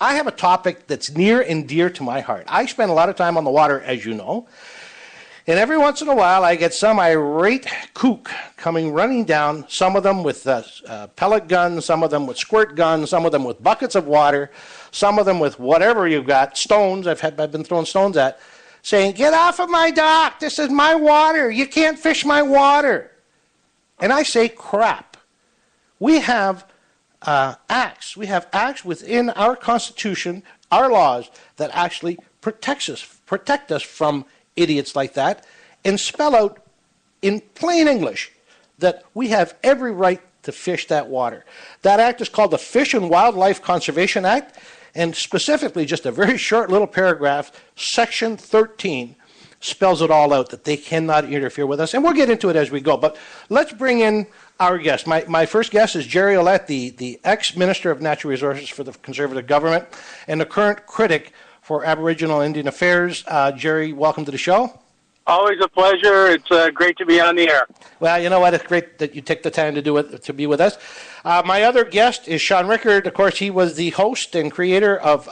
I have a topic that's near and dear to my heart. I spend a lot of time on the water, as you know, and every once in a while I get some irate kook coming running down, some of them with pellet guns, some of them with squirt guns, some of them with buckets of water, some of them with whatever you've got, stones, I've been throwing stones at, saying, "Get off of my dock, this is my water, you can't fish my water." And I say, crap. We have acts within our Constitution, our laws, that actually protect us from idiots like that, and spell out in plain English that we have every right to fish that water. That act is called the Fish and Wildlife Conservation Act, and specifically just a very short little paragraph, Section 13, spells it all out, that they cannot interfere with us. And we'll get into it as we go, but let's bring in our guest. My first guest is Jerry Ouellette, the ex-Minister of Natural Resources for the Conservative government and the current critic for Aboriginal Indian Affairs. Jerry, welcome to the show. Always a pleasure. It's great to be on the air. Well, you know what? It's great that you take the time to be with us. My other guest is Sean Rickard. Of course, he was the host and creator of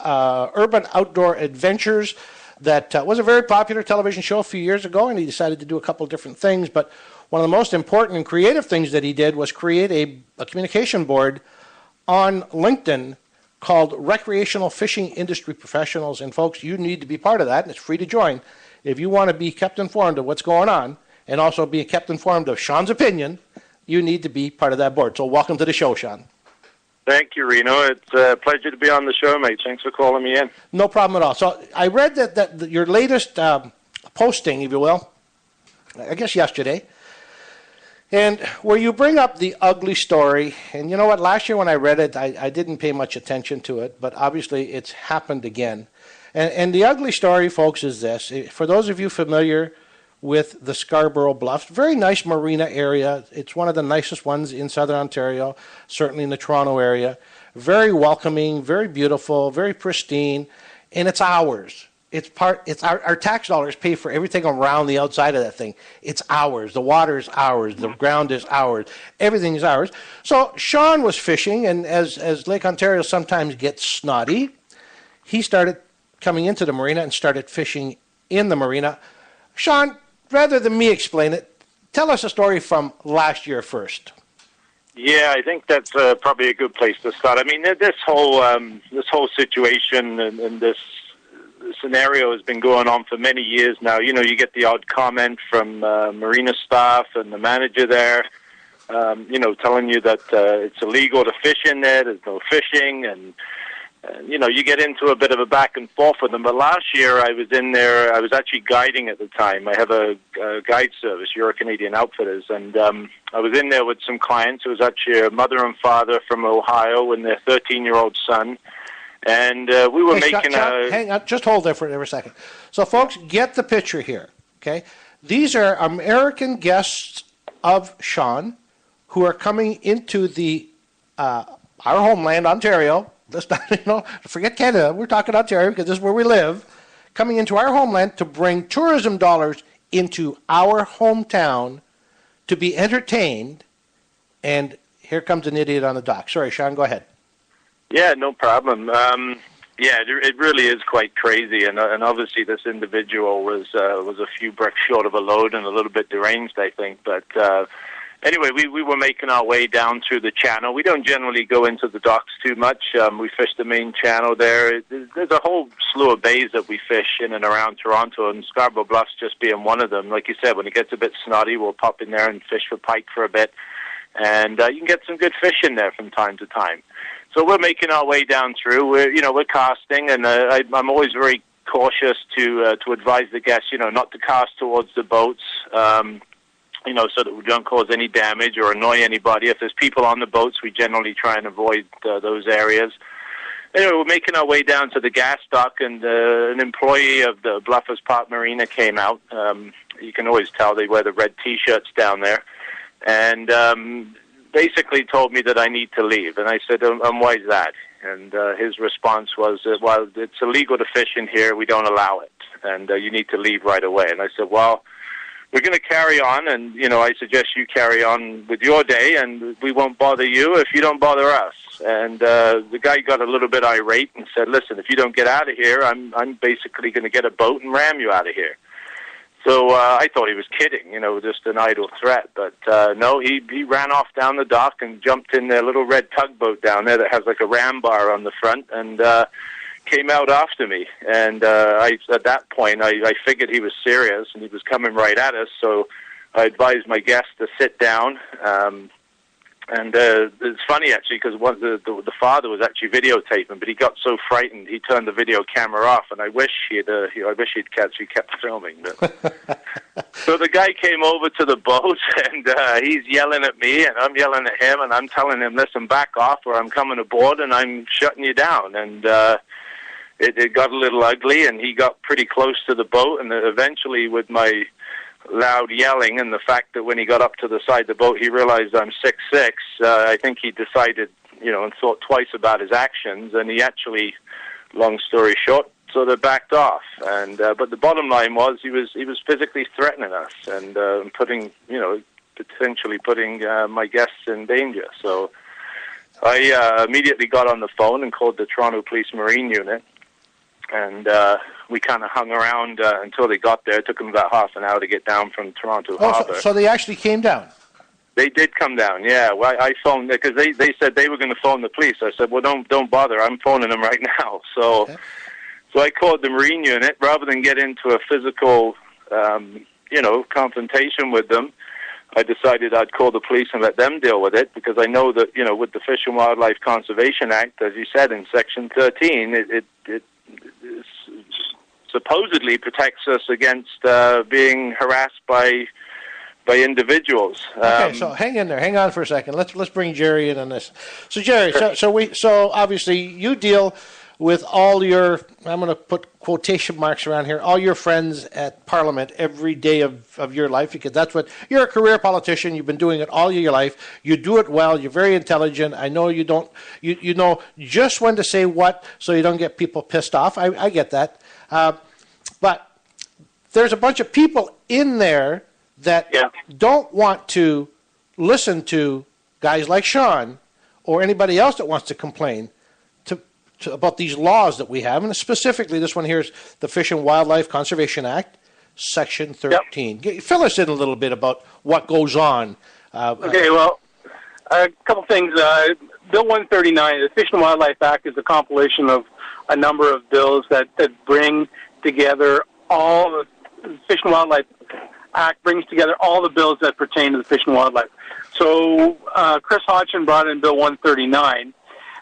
Urban Outdoor Adventures. That was a very popular television show a few years ago, and he decided to do a couple of different things. But one of the most important and creative things that he did was create a communication board on LinkedIn called Recreational Fishing Industry Professionals. And folks, you need to be part of that, and it's free to join. If you want to be kept informed of what's going on and also be kept informed of Sean's opinion, you need to be part of that board. So welcome to the show, Sean. Thank you, Reno. It's a pleasure to be on the show, mate. Thanks for calling me in. No problem at all. So I read that your latest posting, if you will, I guess yesterday, and where you bring up the ugly story. And you know what? Last year when I read it, I didn't pay much attention to it, but obviously it's happened again. And the ugly story, folks, is this. For those of you familiar with the Scarborough Bluffs, very nice marina area. It's one of the nicest ones in southern Ontario, certainly in the Toronto area. Very welcoming, very beautiful, very pristine, and it's ours. It's our tax dollars pay for everything around the outside of that thing. It's ours. The water is ours. The ground is ours. Everything is ours. So Sean was fishing, and as Lake Ontario sometimes gets snotty, he started coming into the marina and started fishing in the marina. Sean, rather than me explain it, tell us a story from last year first. Yeah, I think that's probably a good place to start. I mean, this whole situation and this scenario has been going on for many years now. You know, you get the odd comment from marina staff and the manager there, telling you that it's illegal to fish in there, there's no fishing, and you get into a bit of a back and forth with them. But last year I was in there, I was actually guiding at the time. I have a guide service, Euro Canadian Outfitters, and I was in there with some clients. It was actually a mother and father from Ohio and their 13-year-old son. And we were making hang on, just hold there for a second. So folks, get the picture here, okay? These are American guests of Sean who are coming into the our homeland, Ontario. Let's not, forget Canada. We're talking Ontario because this is where we live. Coming into our homeland to bring tourism dollars into our hometown to be entertained. And here comes an idiot on the dock. Sorry, Sean, go ahead. Yeah, no problem. It really is quite crazy, and obviously this individual was a few bricks short of a load and a little bit deranged, I think. But anyway, we were making our way down through the channel. We don't generally go into the docks too much. We fish the main channel there. There's a whole slew of bays that we fish in and around Toronto, and Scarborough Bluffs just being one of them. Like you said, when it gets a bit snotty, we'll pop in there and fish for pike for a bit, and you can get some good fish in there from time to time. So we're making our way down through. We're casting, and I'm always very cautious to advise the guests, not to cast towards the boats, so that we don't cause any damage or annoy anybody. If there's people on the boats, we generally try and avoid those areas. Anyway, we're making our way down to the gas dock, and an employee of the Bluffers Park Marina came out. You can always tell they wear the red T-shirts down there, and basically told me that I need to leave. And I said, why is that? And his response was, well, it's illegal to fish in here. We don't allow it. And you need to leave right away. And I said, well, we're going to carry on, and, I suggest you carry on with your day, and we won't bother you if you don't bother us. And the guy got a little bit irate and said, listen, if you don't get out of here, I'm basically going to get a boat and ram you out of here. So I thought he was kidding, just an idle threat. But no, he ran off down the dock and jumped in their little red tugboat down there that has like a ram bar on the front, and came out after me. And at that point, I figured he was serious, and he was coming right at us. So I advised my guest to sit down. And it's funny, actually, because the father was actually videotaping, but he got so frightened he turned the video camera off. And I wish he'd actually kept filming. But so the guy came over to the boat, and he's yelling at me, and I'm yelling at him, and I'm telling him, "Listen, back off, or I'm coming aboard, and I'm shutting you down." And it got a little ugly, and he got pretty close to the boat, and eventually, with my loud yelling and the fact that when he got up to the side of the boat he realized I'm 6'6", I think he decided, and thought twice about his actions, and he actually, long story short, sort of backed off. And but the bottom line was he was physically threatening us and putting, potentially putting my guests in danger. So I immediately got on the phone and called the Toronto Police Marine Unit, and we kind of hung around until they got there. It took them about half an hour to get down from Toronto Harbour. So they actually came down? They did come down, yeah. Well, I phoned, because they said they were going to phone the police. I said, well, don't bother. I'm phoning them right now. So, okay. So I called the Marine Unit. Rather than get into a physical, confrontation with them, I decided I'd call the police and let them deal with it, because I know that, with the Fish and Wildlife Conservation Act, as you said, in Section 13, it supposedly protects us against being harassed by individuals. Okay, so hang in there. Hang on for a second. Let's bring Jerry in on this. So Jerry, so obviously you deal with all your, I'm going to put quotation marks around here, all your friends at Parliament every day of your life, because that's what, you're a career politician, you've been doing it all your life, you do it well, you're very intelligent, I know you don't, you know just when to say what so you don't get people pissed off, I get that. But there's a bunch of people in there that don't want to listen to guys like Sean or anybody else that wants to complain about these laws that we have, and specifically this one here is the Fish and Wildlife Conservation Act, Section 13. Yep. Fill us in a little bit about what goes on. Okay, well, a couple things. Bill 139, the Fish and Wildlife Act, is a compilation of a number of bills that bring together all the Fish and Wildlife Act brings together all the bills that pertain to the fish and wildlife. So Chris Hodgson brought in Bill 139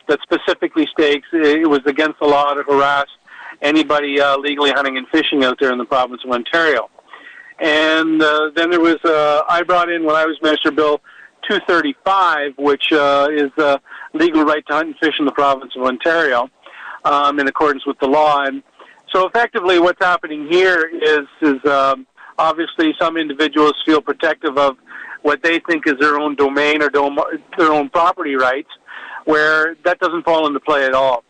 that specifically states it was against the law to harass anybody legally hunting and fishing out there in the province of Ontario. And then there was, I brought in, when I was Minister, Bill 235, which is the legal right to hunt and fish in the province of Ontario in accordance with the law. And so effectively what's happening here is obviously some individuals feel protective of what they think is their own domain or their own property rights, where that doesn't fall into play at all.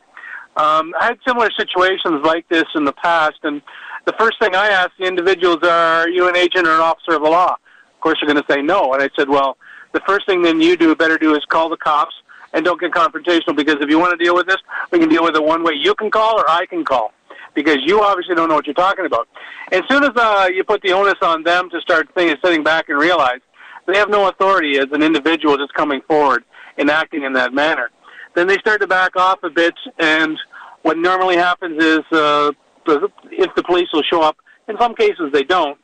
I had similar situations like this in the past, and the first thing I asked the individuals are you an agent or an officer of the law? Of course, they're going to say no. And I said, well, the first thing then you better do is call the cops and don't get confrontational, because if you want to deal with this, we can deal with it one way. You can call or I can call, because you obviously don't know what you're talking about. As soon as you put the onus on them to start sitting back and realize they have no authority as an individual just coming forward and acting in that manner, then they start to back off a bit, and what normally happens is if the police will show up, in some cases they don't,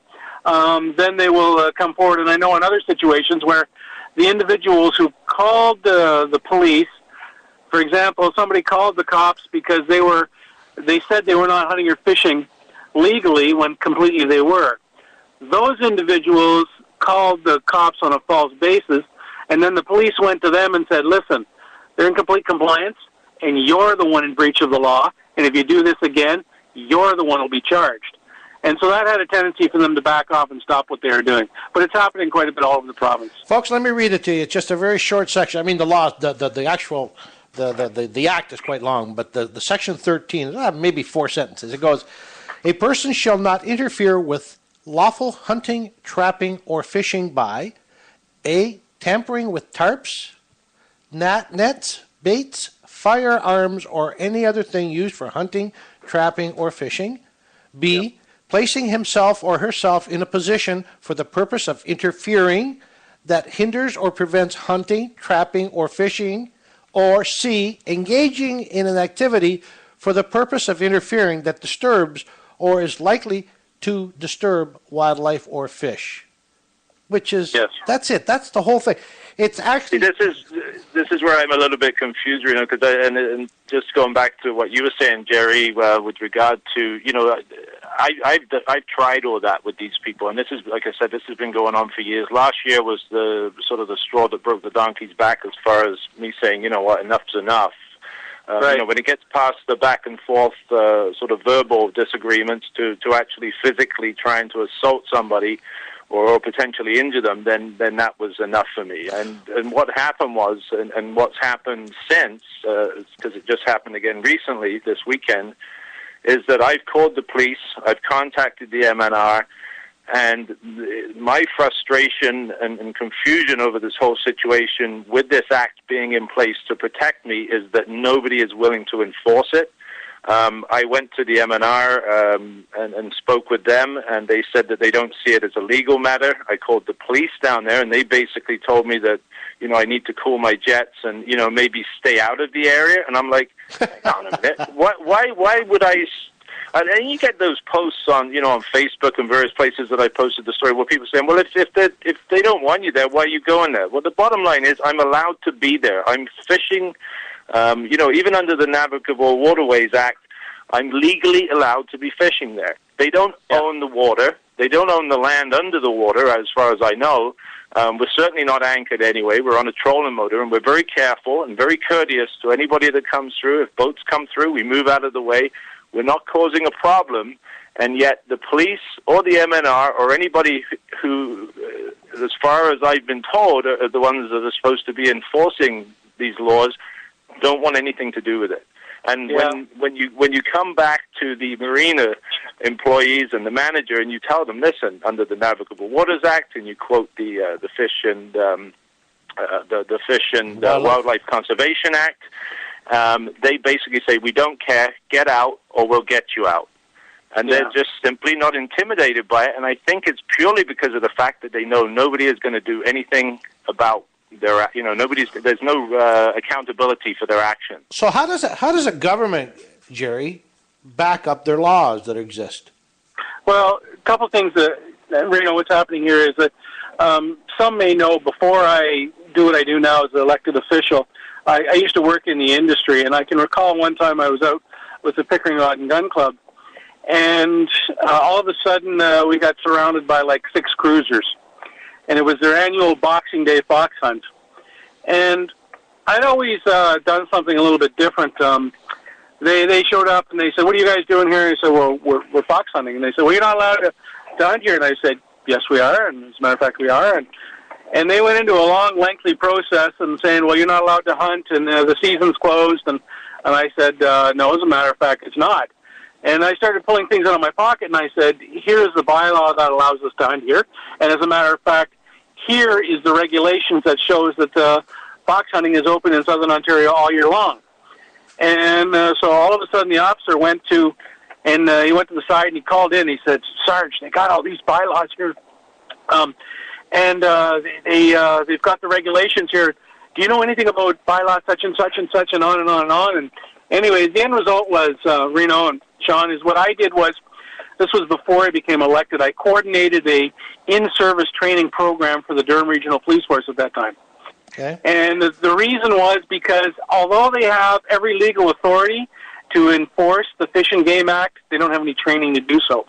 then they will come forward. And I know in other situations where the individuals who called the police, for example, somebody called the cops because they said they were not hunting or fishing legally when completely they were. Those individuals called the cops on a false basis, and then the police went to them and said, listen, they're in complete compliance, and you're the one in breach of the law, and if you do this again, you're the one who will be charged. And so that had a tendency for them to back off and stop what they were doing. But it's happening quite a bit all over the province. Folks, let me read it to you. It's just a very short section. I mean, the law, the actual... The act is quite long, but the Section 13, maybe 4 sentences. It goes, a person shall not interfere with lawful hunting, trapping, or fishing by A. Tampering with tarps, nets, baits, firearms, or any other thing used for hunting, trapping, or fishing. B. Placing himself or herself in a position for the purpose of interfering that hinders or prevents hunting, trapping, or fishing. Or C. Engaging in an activity for the purpose of interfering that disturbs or is likely to disturb wildlife or fish. Which is, that's it. That's the whole thing. It's actually... This is where I'm a little bit confused, you know, because and just going back to what you were saying, Jerry, with regard to, you know, I've tried all that with these people, and this is, like I said, this has been going on for years. Last year was the sort of the straw that broke the donkey's back as far as me saying, you know what, enough's enough. You know, when it gets past the back and forth sort of verbal disagreements to actually physically trying to assault somebody or potentially injure them, then that was enough for me. And what happened was, and what's happened since, because it just happened again recently this weekend, is that I've called the police, I've contacted the MNR, and my frustration and confusion over this whole situation with this act being in place to protect me is that nobody is willing to enforce it. I went to the MNR and spoke with them, and they said that they don't see it as a legal matter. I called the police down there, and they basically told me that, you know, I need to cool my jets and, you know, maybe stay out of the area. And I'm like, hang on a minute, why would I... And you get those posts on, you know, on Facebook and various places that I posted the story where people saying, well, if they don't want you there, why are you going there? Well, the bottom line is I'm allowed to be there. I'm fishing, you know, even under the Navigable Waterways Act, I'm legally allowed to be fishing there. They don't own the water. They don't own the land under the water, as far as I know. We're certainly not anchored anyway. We're on a trolling motor, and we're very careful and very courteous to anybody that comes through. If boats come through, we move out of the way. We're not causing a problem, and yet the police or the MNR or anybody who, as far as I've been told, are the ones that are supposed to be enforcing these laws, don't want anything to do with it. And when you come back to the marina employees and the manager and you tell them, listen, under the Navigable Waters Act, and you quote the Fish and the Fish and Wildlife Conservation Act, they basically say, we don't care, get out or we'll get you out. And they're just simply not intimidated by it. And I think it's purely because of the fact that they know nobody is going to do anything about their, you know, there's no accountability for their actions. So how does a government, Jerry, back up their laws that exist? Well, a couple of things that, Reno, what's happening here is that some may know, before I do what I do now as an elected official, I used to work in the industry, and I can recall one time I was out with the Pickering Rod and Gun Club, and all of a sudden we got surrounded by like 6 cruisers, and it was their annual Boxing Day fox hunt. And I'd always done something a little bit different. They showed up and they said, "What are you guys doing here?" And I said, "Well, we're fox hunting." And they said, "Well, you're not allowed to hunt here." And I said, "Yes, we are." And as a matter of fact, we are. And they went into a long, lengthy process and saying, "Well, you're not allowed to hunt, and the season's closed." And I said, "No, as a matter of fact, it's not." And I started pulling things out of my pocket, and I said, "Here's the bylaw that allows us to hunt here. And as a matter of fact, here is the regulations that shows that fox hunting is open in Southern Ontario all year long." And so all of a sudden the officer went to the side and he called in. He said, "Sarge, they got all these bylaws here. They've got the regulations here. Do you know anything about bylaw such and such and such?" And on and on and on. And anyway, the end result was, Reno and Sean, is what I did was, this was before I became elected, I coordinated a in-service training program for the Durham Regional Police Force at that time. Okay. And the reason was because although they have every legal authority to enforce the Fish and Game Act, they don't have any training to do so.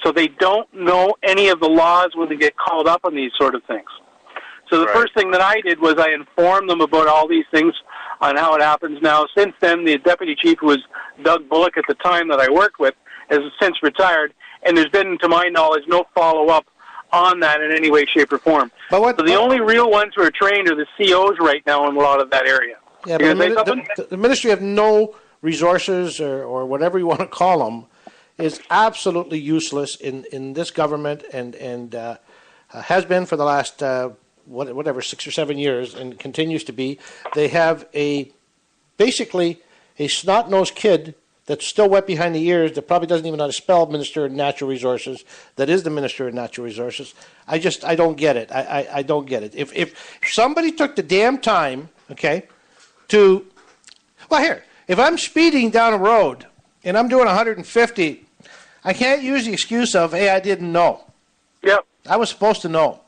So they don't know any of the laws when they get called up on these sort of things. So the first thing that I did was I informed them about all these things on how it happens now. Since then, the deputy chief, who was Doug Bullock at the time that I worked with, has since retired, and there's been, to my knowledge, no follow-up on that in any way, shape, or form. So the only real ones who are trained are the COs right now in a lot of that area. Yeah, but the Ministry of No Resources, or whatever you want to call them, is absolutely useless in this government and has been for the last whatever 6 or 7 years and continues to be. They have basically a snot-nosed kid that's still wet behind the ears, that probably doesn't even know how to spell Minister of Natural Resources, that is the Minister of Natural Resources. I don't get it. I don't get it. If somebody took the damn time, okay, if I'm speeding down a road and I'm doing 150, I can't use the excuse of, hey, I didn't know. Yep. I was supposed to know.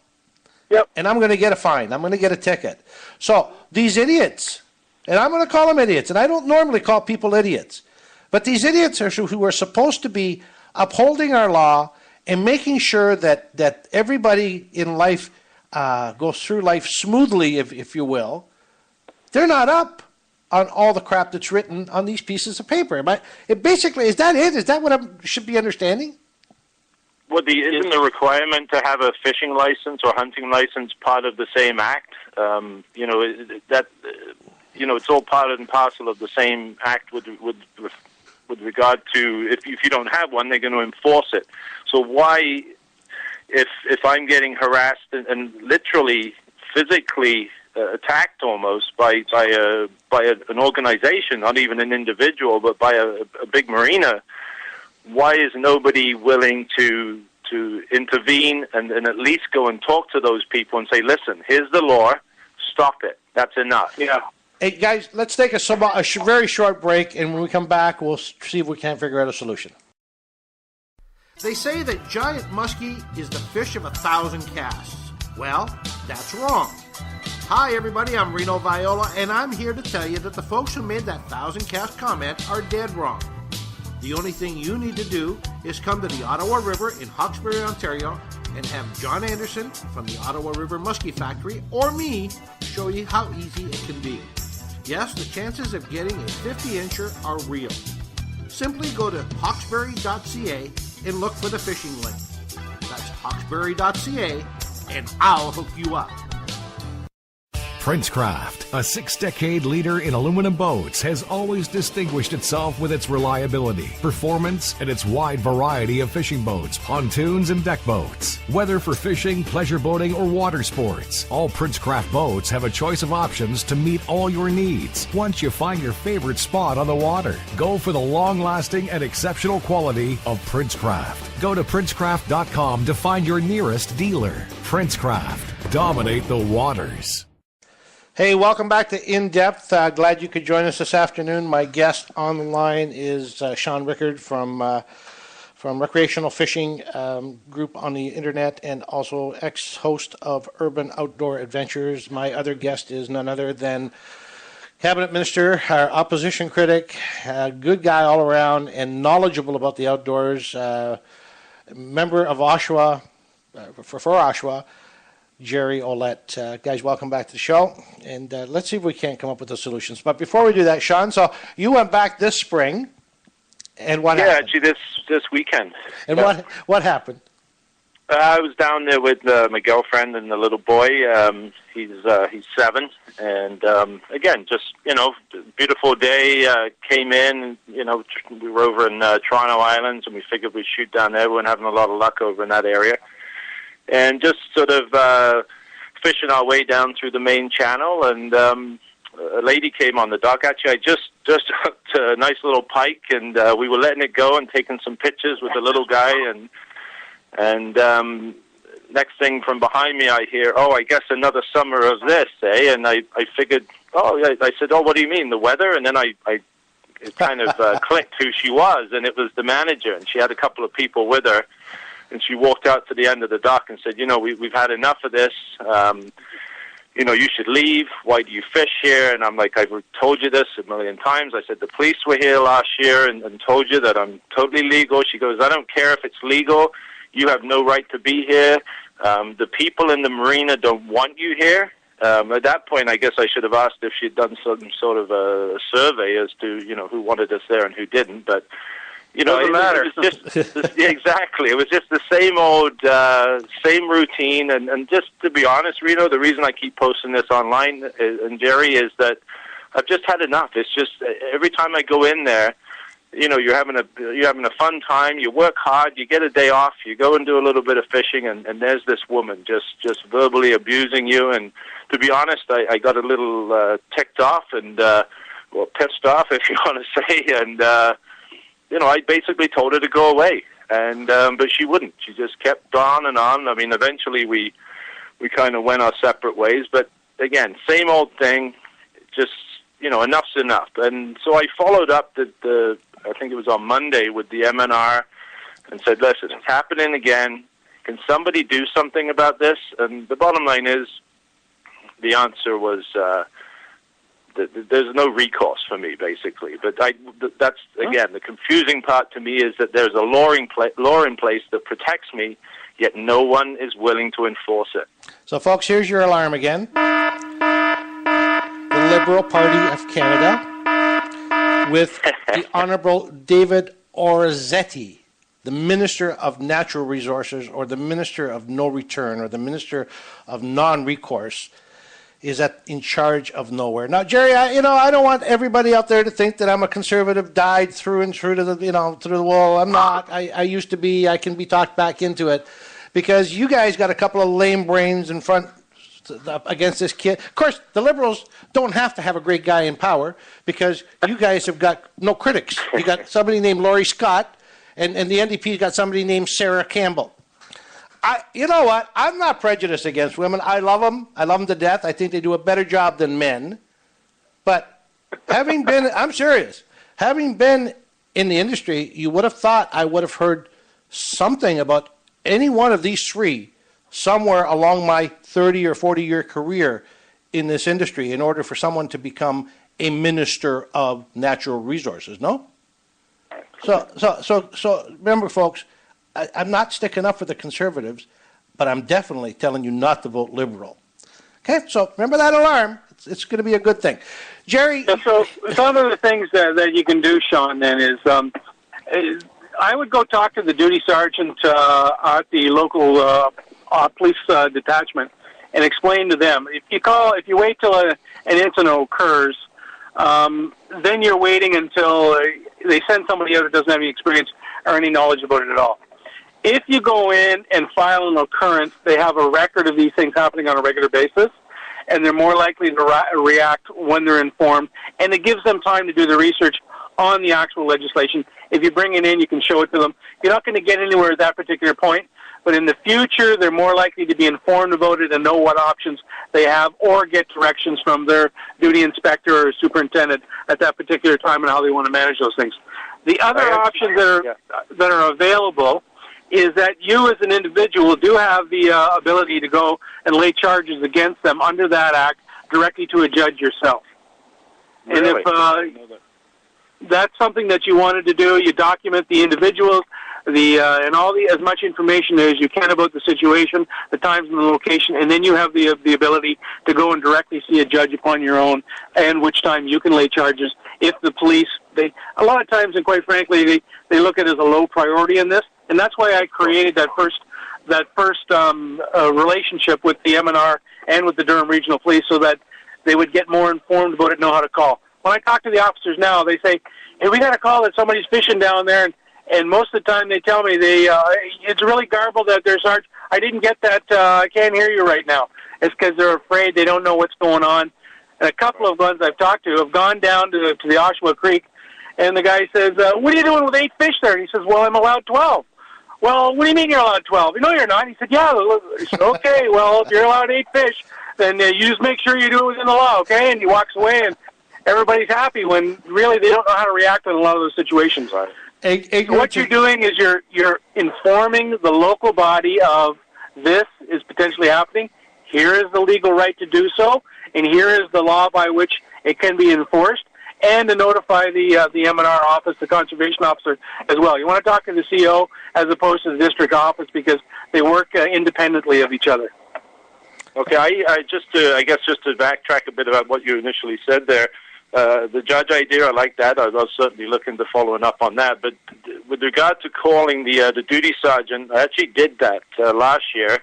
Yep. And I'm going to get a fine. I'm going to get a ticket. So these idiots, and I'm going to call them idiots, and I don't normally call people idiots, but these idiots are who are supposed to be upholding our law and making sure that everybody in life goes through life smoothly, if you will. They're not up on all the crap that's written on these pieces of paper. Is that it? Is that what I should be understanding? Well, isn't the requirement to have a fishing license or hunting license part of the same act? It's all part and parcel of the same act with regard to if you don't have one, they're going to enforce it. So why, if I'm getting harassed and literally physically attacked almost by an organization, not even an individual, but by a big marina, why is nobody willing to intervene and at least go and talk to those people and say, listen, here's the law, stop it, that's enough. Yeah. Hey, guys, let's take a very short break, and when we come back, we'll see if we can't figure out a solution. They say that giant muskie is the fish of 1,000 casts. Well, that's wrong. Hi, everybody, I'm Reno Viola, and I'm here to tell you that the folks who made that 1,000-cast comment are dead wrong. The only thing you need to do is come to the Ottawa River in Hawkesbury, Ontario, and have John Anderson from the Ottawa River Muskie Factory or me show you how easy it can be. Yes, the chances of getting a 50-incher are real. Simply go to hawkesbury.ca and look for the fishing link. That's hawkesbury.ca, and I'll hook you up. Princecraft, a 6-decade leader in aluminum boats, has always distinguished itself with its reliability, performance, and its wide variety of fishing boats, pontoons, and deck boats. Whether for fishing, pleasure boating, or water sports, all Princecraft boats have a choice of options to meet all your needs. Once you find your favorite spot on the water, go for the long-lasting and exceptional quality of Princecraft. Go to princecraft.com to find your nearest dealer. Princecraft. Dominate the waters. Hey, welcome back to In Depth. Glad you could join us this afternoon. My guest on the line is Sean Rickard from Recreational Fishing Group on the internet and also ex-host of Urban Outdoor Adventures. My other guest is none other than Cabinet Minister, our opposition critic, good guy all around and knowledgeable about the outdoors, member of Oshawa, for Oshawa, Jerry Ouellette. Guys, welcome back to the show, and let's see if we can't come up with the solutions. But before we do that, Sean, so you went back this spring, and what happened? Yeah, actually this weekend. And what happened? I was down there with my girlfriend and the little boy. He's 7, and again, just beautiful day. Came in, we were over in Toronto Islands, and we figured we'd shoot down there. We weren't having a lot of luck over in that area. And just sort of fishing our way down through the main channel, and a lady came on the dock. Actually, I just hooked a nice little pike, and we were letting it go and taking some pictures with the little guy. And next thing from behind me, I hear, "Oh, I guess another summer of this, eh?" And I figured, I said, "Oh, what do you mean, the weather?" And then it kind of clicked who she was, and it was the manager, and she had a couple of people with her. And she walked out to the end of the dock and said, we've had enough of this. You should leave. Why do you fish here? And I'm like, I've told you this a million times. I said, the police were here last year and told you that I'm totally legal. She goes, I don't care if it's legal. You have no right to be here. The people in the marina don't want you here. At that point, I guess I should have asked if she'd done some sort of a survey as to, who wanted us there and who didn't. But doesn't matter. It was just exactly. It was just the same old, same routine. And just to be honest, Reno, the reason I keep posting this online, and Jerry, is that I've just had enough. It's just every time I go in there, you're having a fun time, you work hard, you get a day off, you go and do a little bit of fishing, and there's this woman just verbally abusing you. And to be honest, I got a little ticked off and pissed off, if you want to say, and I basically told her to go away, and but she wouldn't. She just kept on and on. I mean, eventually we kind of went our separate ways, but again, same old thing. Just enough's enough. And so I followed up I think it was on Monday with the MNR and said, listen, it's happening again. Can somebody do something about this? And the bottom line is, the answer was there's no recourse for me, basically. But that's, again, the confusing part to me is that there's a law in place that protects me, yet no one is willing to enforce it. So, folks, here's your alarm again. The Liberal Party of Canada, with the Honourable David Orzetti, the Minister of Natural Resources, or the Minister of No Return, or the Minister of Non-Recourse, is in charge of nowhere. Now, Jerry, I don't want everybody out there to think that I'm a conservative, dyed through and through to the, through the wall. I'm not. I used to be. I can be talked back into it, because you guys got a couple of lame brains in front against this kid. Of course, the Liberals don't have to have a great guy in power, because you guys have got no critics. You got somebody named Laurie Scott, and the NDP's got somebody named Sarah Campbell. You know what? I'm not prejudiced against women. I love them. I love them to death. I think they do a better job than men. But having been, I'm serious, having been in the industry, you would have thought I would have heard something about any one of these three somewhere along my 30 or 40-year career in this industry in order for someone to become a minister of natural resources, no? So remember, folks, I'm not sticking up for the Conservatives, but I'm definitely telling you not to vote Liberal. Okay, so remember that alarm. It's going to be a good thing. Jerry? Yeah, so some of the things that you can do, Sean, then is I would go talk to the duty sergeant at the local police detachment and explain to them. If you wait till an incident occurs, then you're waiting until they send somebody out that doesn't have any experience or any knowledge about it at all. If you go in and file an occurrence, they have a record of these things happening on a regular basis, and they're more likely to react when they're informed, and it gives them time to do the research on the actual legislation. If you bring it in, you can show it to them. You're not going to get anywhere at that particular point, but in the future, they're more likely to be informed about it and know what options they have, or get directions from their duty inspector or superintendent at that particular time and how they want to manage those things. The other options that are available is that you as an individual do have the ability to go and lay charges against them under that act directly to a judge yourself. Really? And if that's something that you wanted to do, you document the individuals, and as much information as you can about the situation, the times and the location, and then you have the ability to go and directly see a judge upon your own, and which time you can lay charges. If the police, a lot of times, and quite frankly, they look at it as a low priority in this, and that's why I created that first relationship with the MNR and with the Durham Regional Police, so that they would get more informed about it, know how to call. When I talk to the officers now, they say, "Hey, we got a call that somebody's fishing down there," and most of the time they tell me it's really garbled out there, Sarge. I didn't get that. I can't hear you right now. It's because they're afraid. They don't know what's going on. And a couple of ones I've talked to have gone down to the Oshawa Creek, and the guy says, "What are you doing with 8 fish there?" And he says, "Well, I'm allowed 12. "Well, what do you mean you're allowed 12? "No, you're not." He said, "Yeah." I said, "Okay, well, if you're allowed 8 fish, then you just make sure you do it within the law, okay?" And he walks away, and everybody's happy when really they don't know how to react in a lot of those situations. Right. What you're doing is you're informing the local body of this is potentially happening. Here is the legal right to do so, and here is the law by which it can be enforced, and to notify the MNR office, the conservation officer, as well. You want to talk to the CO as opposed to the district office, because they work independently of each other. Okay, I just to backtrack a bit about what you initially said there, the judge idea, I like that. I was certainly looking to following up on that. But with regard to calling the duty sergeant, I actually did that last year.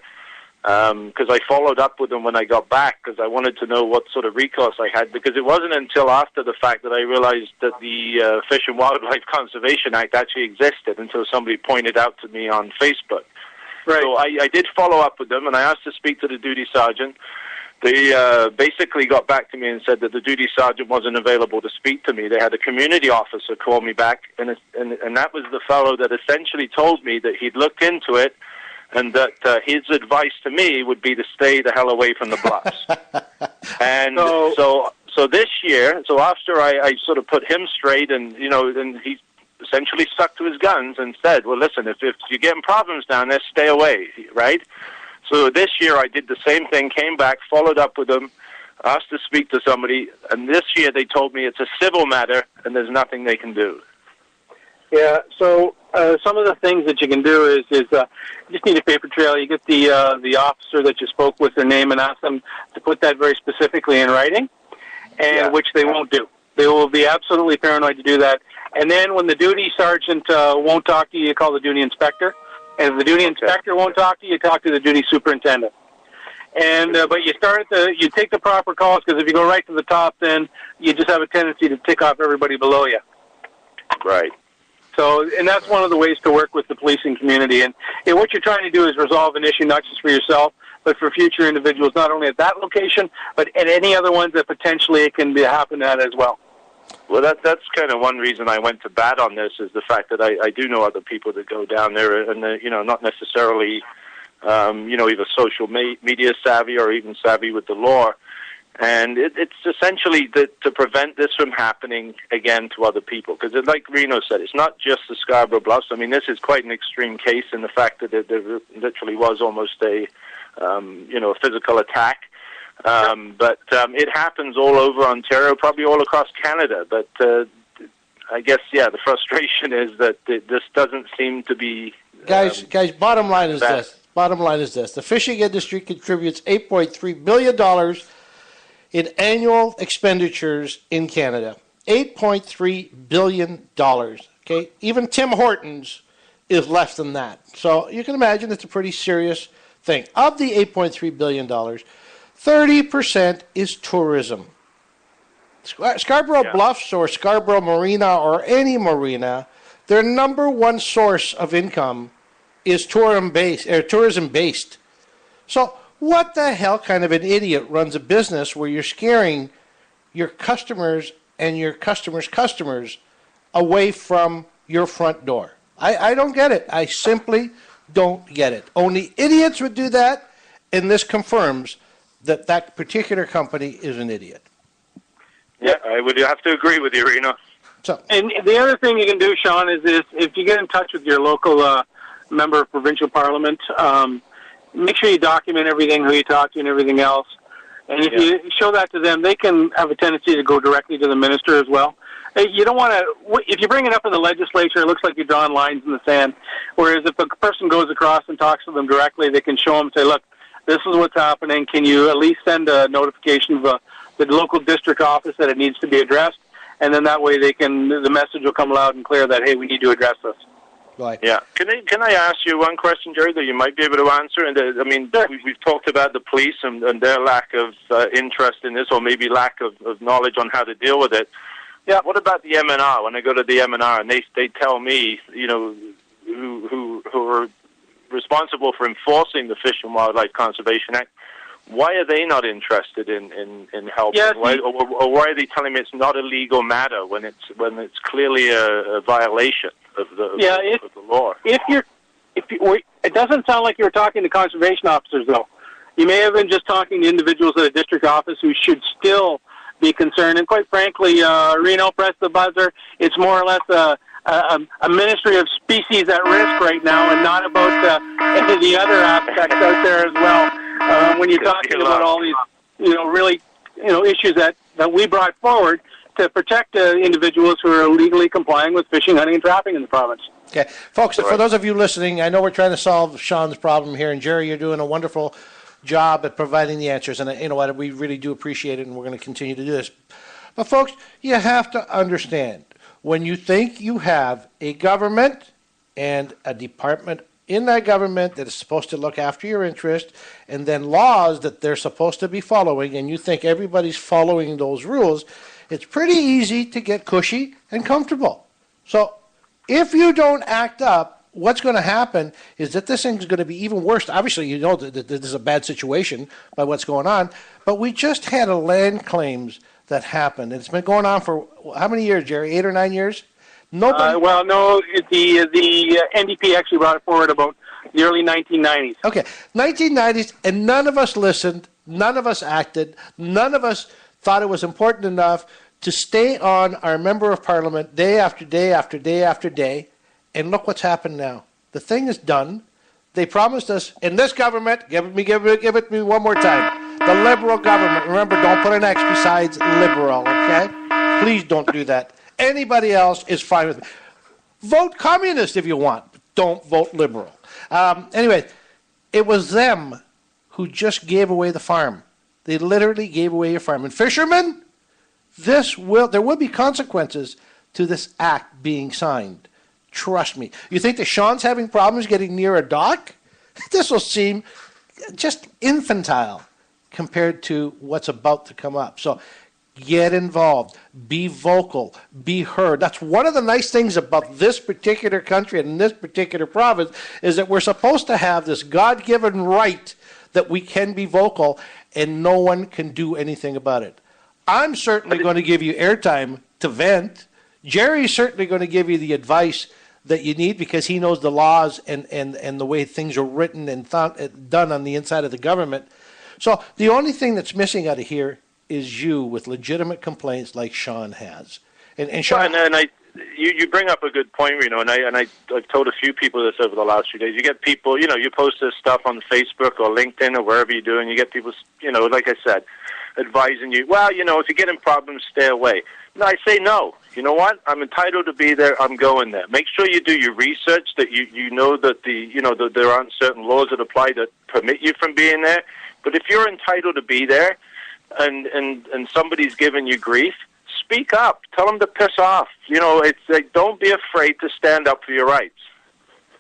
because I followed up with them when I got back because I wanted to know what sort of recourse I had, because it wasn't until after the fact that I realized that the Fish and Wildlife Conservation Act actually existed until somebody pointed out to me on Facebook. Right. So I did follow up with them, and I asked to speak to the duty sergeant. They basically got back to me and said that the duty sergeant wasn't available to speak to me. They had a community officer call me back, and that was the fellow that essentially told me that he'd looked into it and that his advice to me would be to stay the hell away from the bluffs. And so this year, so after I sort of put him straight, and and he essentially stuck to his guns and said, well, listen, if you're getting problems down there, stay away, right? So this year I did the same thing, came back, followed up with them, asked to speak to somebody, and this year they told me it's a civil matter and there's nothing they can do. Yeah, so some of the things that you can do is you just need a paper trail. You get the officer that you spoke with, their name, and ask them to put that very specifically in writing, and which they won't do. They will be absolutely paranoid to do that. And then when the duty sergeant won't talk to you, you call the duty inspector. And if the duty inspector won't talk to you, talk to the duty superintendent. And but you take the proper calls, because if you go right to the top, then you just have a tendency to tick off everybody below you. Right. So, and that's one of the ways to work with the policing community. And what you're trying to do is resolve an issue not just for yourself, but for future individuals, not only at that location, but at any other ones that potentially it can happen at as well. Well, that's kind of one reason I went to bat on this, is the fact that I do know other people that go down there, and not necessarily, either social media savvy or even savvy with the law. And it's essentially to prevent this from happening again to other people. Because like Reno said, it's not just the Scarborough Bluffs. I mean, this is quite an extreme case in the fact that there literally was almost a physical attack. But it happens all over Ontario, probably all across Canada. But I guess, the frustration is that this doesn't seem to be... Guys, bottom line is this. Bottom line is this. The fishing industry contributes $8.3 billion in annual expenditures in Canada. $8.3 billion. Okay? Even Tim Hortons is less than that. So you can imagine it's a pretty serious thing. Of the $8.3 billion, 30% is tourism. Scarborough Bluffs or Scarborough Marina or any marina, their number one source of income is tourism-based. So what the hell kind of an idiot runs a business where you're scaring your customers and your customers' customers away from your front door? I don't get it. I simply don't get it. Only idiots would do that, and this confirms that particular company is an idiot. Yeah, I would have to agree with you, Reno. So, and the other thing you can do, Sean, is if you get in touch with your local member of provincial parliament, make sure you document everything, who you talk to and everything else. And if you show that to them, they can have a tendency to go directly to the minister as well. You don't want to, if you bring it up in the legislature, it looks like you're drawing lines in the sand. Whereas if a person goes across and talks to them directly, they can show them, say, look, this is what's happening. Can you at least send a notification of the local district office that it needs to be addressed? And then that way the message will come loud and clear that, hey, we need to address this. Right. Yeah. Can I ask you one question, Jerry, that you might be able to answer? And we've talked about the police and their lack of interest in this, or maybe lack of knowledge on how to deal with it. Yeah. What about the MNR? When I go to the MNR and they tell me, who are responsible for enforcing the Fish and Wildlife Conservation Act, why are they not interested in helping? Yes, why are they telling me it's not a legal matter when it's clearly a violation of the law? It doesn't sound like you were talking to conservation officers, though. You may have been just talking to individuals at a district office who should still be concerned. And quite frankly, Reno, press the buzzer. It's more or less a ministry of species at risk right now, and not about any of the other aspects out there as well. When you're talking about all these, issues that we brought forward to protect individuals who are legally complying with fishing, hunting, and trapping in the province. Okay, folks, for those of you listening, I know we're trying to solve Sean's problem here, and Jerry, you're doing a wonderful job at providing the answers, and you know what, we really do appreciate it, and we're going to continue to do this. But folks, you have to understand, when you think you have a government and a Department in that government that is supposed to look after your interest, and then laws that they're supposed to be following, and you think everybody's following those rules, it's pretty easy to get cushy and comfortable. So if you don't act up, what's going to happen is that this thing's going to be even worse. Obviously, you know that this is a bad situation by what's going on, but we just had a land claims that happened. It's been going on for how many years, Jerry? 8 or 9 years? Nobody. Well, no, the NDP actually brought it forward about the early 1990s. Okay, 1990s, and none of us listened, none of us acted, none of us thought it was important enough to stay on our member of parliament day after day after day after day. And look what's happened now. The thing is done. They promised us, in this government, give it me one more time. The Liberal government. Remember, don't put an X besides Liberal, okay? Please don't do that. Anybody else is fine with me. Vote Communist if you want. Don't vote Liberal. Anyway, it was them who just gave away the farm. They literally gave away your farm. And fishermen, there will be consequences to this act being signed. Trust me. You think that Sean's having problems getting near a dock? This will seem just infantile compared to what's about to come up. So get involved. Be vocal. Be heard. That's one of the nice things about this particular country and this particular province is that we're supposed to have this God-given right that we can be vocal and no one can do anything about it. I'm certainly going to give you airtime to vent. Jerry's certainly going to give you the advice that you need because he knows the laws and the way things are written and done on the inside of the government. So the only thing that's missing out of here is you with legitimate complaints like Sean has. And Sean, you bring up a good point, Reno, and I've told a few people this over the last few days. You get people, you post this stuff on Facebook or LinkedIn or wherever you do, and you get people, like I said, advising you, well, if you get in problems, stay away. No, I say no. You know what? I'm entitled to be there. I'm going there. Make sure you do your research, that you know that that there aren't certain laws that apply that permit you from being there. But if you're entitled to be there and somebody's giving you grief, speak up. Tell them to piss off. It's like, don't be afraid to stand up for your rights.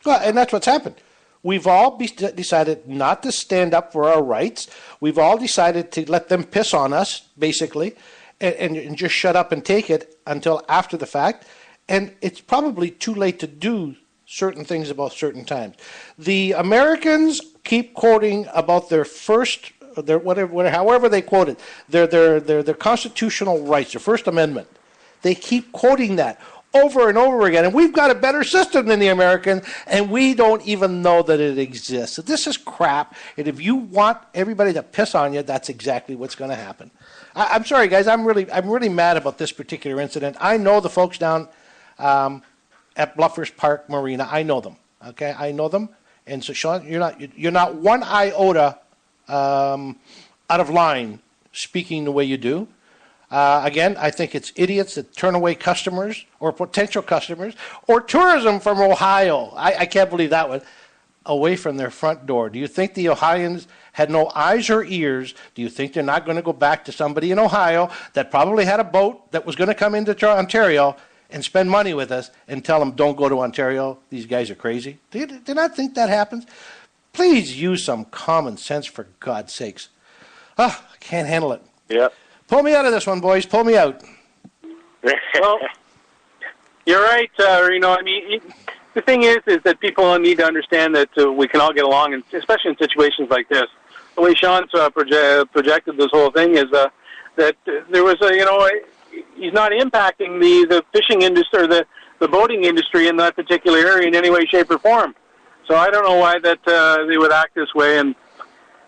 Well, and that's what's happened. We've all decided not to stand up for our rights. We've all decided to let them piss on us, basically, and just shut up and take it until after the fact. And it's probably too late to do certain things about certain times. The Americans keep quoting about their first, however they quote it, their constitutional rights, their First Amendment. They keep quoting that over and over again. And we've got a better system than the Americans, and we don't even know that it exists. So this is crap. And if you want everybody to piss on you, that's exactly what's going to happen. I'm sorry, guys. I'm really mad about this particular incident. I know the folks down at Bluffers Park Marina. I know them. Okay, I know them. And so, Sean, you're not one iota out of line speaking the way you do. Again, I think it's idiots that turn away customers or potential customers or tourism from Ohio. I can't believe that one. Away from their front door. Do you think the Ohioans had no eyes or ears? Do you think they're not going to go back to somebody in Ohio that probably had a boat that was going to come into Ontario and spend money with us and tell them, don't go to Ontario, these guys are crazy? Do you not think that happens? Please use some common sense, for God's sakes. I can't handle it. Yeah. Pull me out of this one, boys. Pull me out. Well, you're right, Reno. I mean, the thing is that people need to understand that we can all get along, and especially in situations like this. The way Sean's projected this whole thing is that there was he's not impacting the fishing industry or the boating industry in that particular area in any way, shape, or form. So I don't know why that they would act this way. And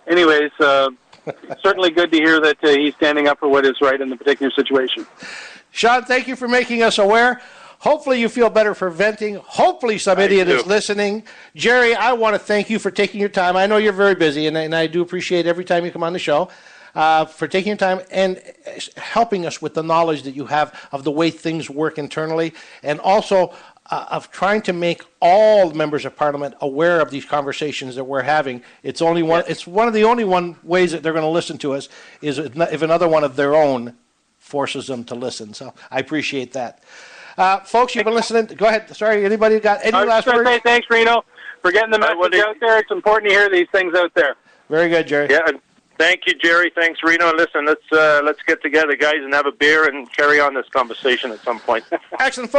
anyways, it's certainly good to hear that he's standing up for what is right in the particular situation. Sean, thank you for making us aware. Hopefully you feel better for venting. Hopefully some idiot is listening. Jerry, I want to thank you for taking your time. I know you're very busy, and I do appreciate every time you come on the show, for taking your time and helping us with the knowledge that you have of the way things work internally, and also of trying to make all members of Parliament aware of these conversations that we're having. It's only one. It's one of the only ways that they're going to listen to us is if another one of their own forces them to listen. So I appreciate that. Folks, you've been listening. Go ahead. Sorry, anybody got any last words? Thanks, Reno, for getting the message out there. It's important to hear these things out there. Very good, Jerry. Yeah, and thank you, Jerry. Thanks, Reno. Listen, let's get together, guys, and have a beer and carry on this conversation at some point. Excellent.